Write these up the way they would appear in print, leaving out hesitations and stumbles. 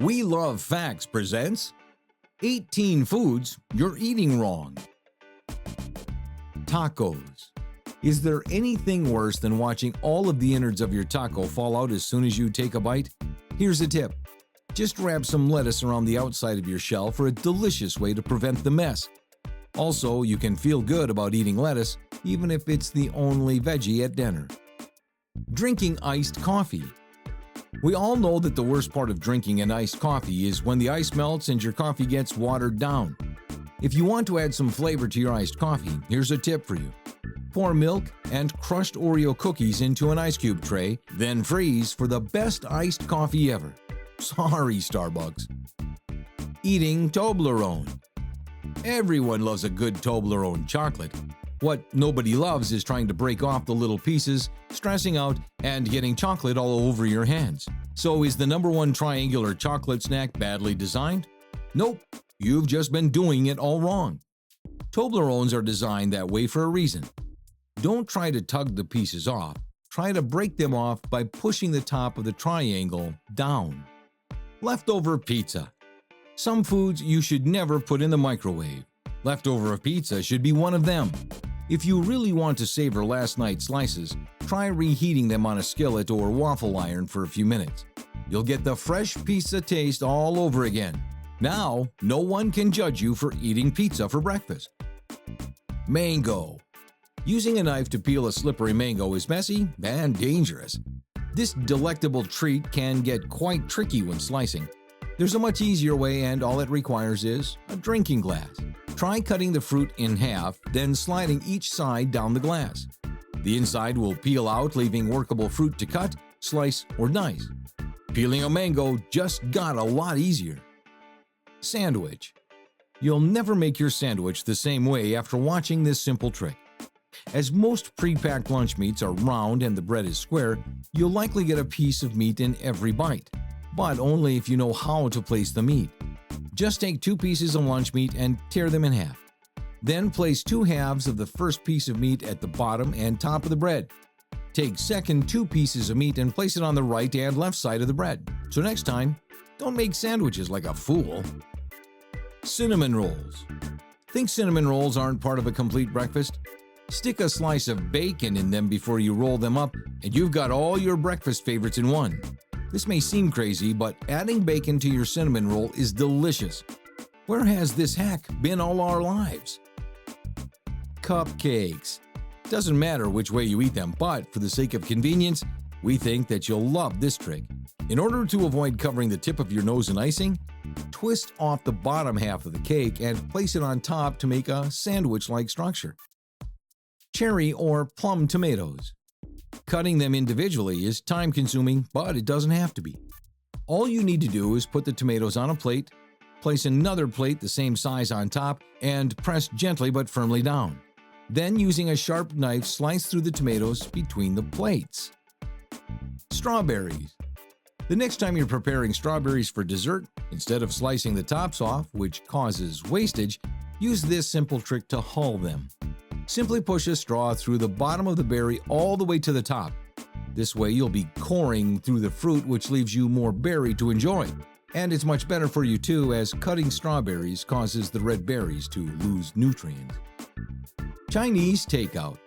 We Love Facts presents 18 Foods You're Eating Wrong. Tacos. Is there anything worse than watching all of the innards of your taco fall out as soon as you take a bite? Here's a tip. Just wrap some lettuce around the outside of your shell for a delicious way to prevent the mess. Also, you can feel good about eating lettuce, even if it's the only veggie at dinner. Drinking iced coffee. We all know that the worst part of drinking an iced coffee is when the ice melts and your coffee gets watered down. If you want to add some flavor to your iced coffee, here's a tip for you. Pour milk and crushed Oreo cookies into an ice cube tray, then freeze for the best iced coffee ever. Sorry, Starbucks. Eating Toblerone. Everyone loves a good Toblerone chocolate. What nobody loves is trying to break off the little pieces, stressing out, and getting chocolate all over your hands. So is the #1 triangular chocolate snack badly designed? Nope, you've just been doing it all wrong. Toblerones are designed that way for a reason. Don't try to tug the pieces off. Try to break them off by pushing the top of the triangle down. Leftover pizza. Some foods you should never put in the microwave. Leftover pizza should be one of them. If you really want to savor last night's slices, try reheating them on a skillet or waffle iron for a few minutes. You'll get the fresh pizza taste all over again. Now, no one can judge you for eating pizza for breakfast. Mango. Using a knife to peel a slippery mango is messy and dangerous. This delectable treat can get quite tricky when slicing. There's a much easier way, and all it requires is a drinking glass. Try cutting the fruit in half, then sliding each side down the glass. The inside will peel out, leaving workable fruit to cut, slice, or dice. Peeling a mango just got a lot easier. Sandwich. You'll never make your sandwich the same way after watching this simple trick. As most pre-packed lunch meats are round and the bread is square, you'll likely get a piece of meat in every bite, but only if you know how to place the meat. Just take 2 pieces of lunch meat and tear them in half. Then place 2 halves of the first piece of meat at the bottom and top of the bread. Take second 2 pieces of meat and place it on the right and left side of the bread. So next time, don't make sandwiches like a fool. Cinnamon rolls. Think cinnamon rolls aren't part of a complete breakfast? Stick a slice of bacon in them before you roll them up, and you've got all your breakfast favorites in one. This may seem crazy, but adding bacon to your cinnamon roll is delicious. Where has this hack been all our lives? Cupcakes. Doesn't matter which way you eat them, but for the sake of convenience, we think that you'll love this trick. In order to avoid covering the tip of your nose in icing, twist off the bottom half of the cake and place it on top to make a sandwich-like structure. Cherry or plum tomatoes. Cutting them individually is time-consuming, but it doesn't have to be. All you need to do is put the tomatoes on a plate, place another plate the same size on top, and press gently but firmly down. Then, using a sharp knife, slice through the tomatoes between the plates. Strawberries. The next time you're preparing strawberries for dessert, instead of slicing the tops off, which causes wastage, use this simple trick to hull them. Simply push a straw through the bottom of the berry all the way to the top. This way you'll be coring through the fruit, which leaves you more berry to enjoy. And it's much better for you too, as cutting strawberries causes the red berries to lose nutrients. Chinese takeout.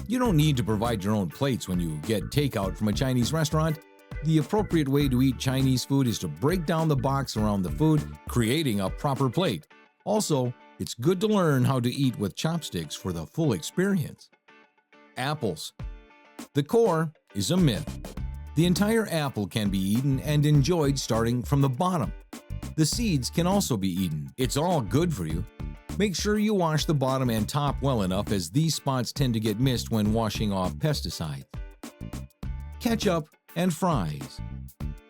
You don't need to provide your own plates when you get takeout from a Chinese restaurant. The appropriate way to eat Chinese food is to break down the box around the food, creating a proper plate. Also, it's good to learn how to eat with chopsticks for the full experience. Apples. The core is a myth. The entire apple can be eaten and enjoyed starting from the bottom. The seeds can also be eaten. It's all good for you. Make sure you wash the bottom and top well enough, as these spots tend to get missed when washing off pesticides. Ketchup and fries.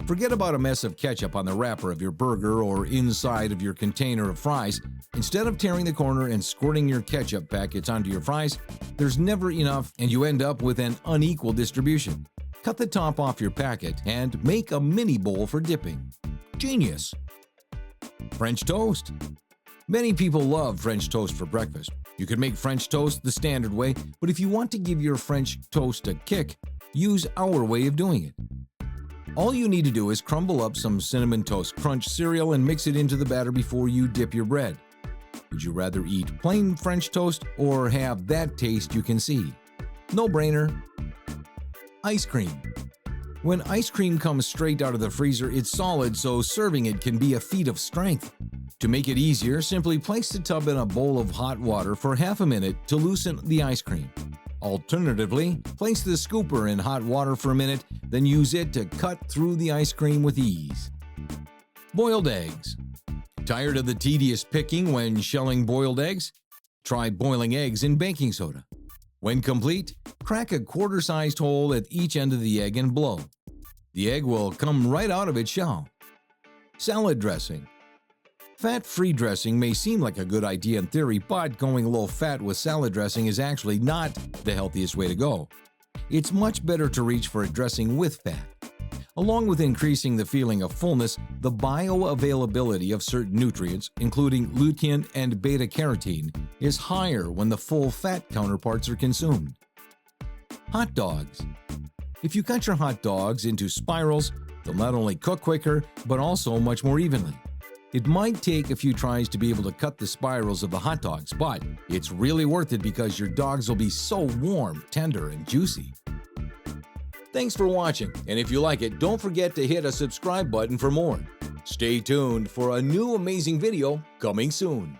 Forget about a mess of ketchup on the wrapper of your burger or inside of your container of fries. Instead of tearing the corner and squirting your ketchup packets onto your fries, there's never enough and you end up with an unequal distribution. Cut the top off your packet and make a mini bowl for dipping. Genius! French toast. Many people love French toast for breakfast. You can make French toast the standard way, but if you want to give your French toast a kick, use our way of doing it. All you need to do is crumble up some Cinnamon Toast Crunch cereal and mix it into the batter before you dip your bread. Would you rather eat plain French toast or have that taste you can see? No brainer. Ice cream. When ice cream comes straight out of the freezer, it's solid, so serving it can be a feat of strength. To make it easier, simply place the tub in a bowl of hot water for half a minute to loosen the ice cream. Alternatively, place the scooper in hot water for a minute, then use it to cut through the ice cream with ease. Boiled eggs. Tired of the tedious picking when shelling boiled eggs? Try boiling eggs in baking soda. When complete, crack a quarter-sized hole at each end of the egg and blow. The egg will come right out of its shell. Salad dressing. Fat-free dressing may seem like a good idea in theory, but going low-fat with salad dressing is actually not the healthiest way to go. It's much better to reach for a dressing with fat. Along with increasing the feeling of fullness, the bioavailability of certain nutrients, including lutein and beta-carotene, is higher when the full fat counterparts are consumed. Hot dogs. If you cut your hot dogs into spirals, they'll not only cook quicker, but also much more evenly. It might take a few tries to be able to cut the spirals of the hot dogs, but it's really worth it because your dogs will be so warm, tender, and juicy. Thanks for watching, and if you like it, don't forget to hit a subscribe button for more. Stay tuned for a new amazing video coming soon.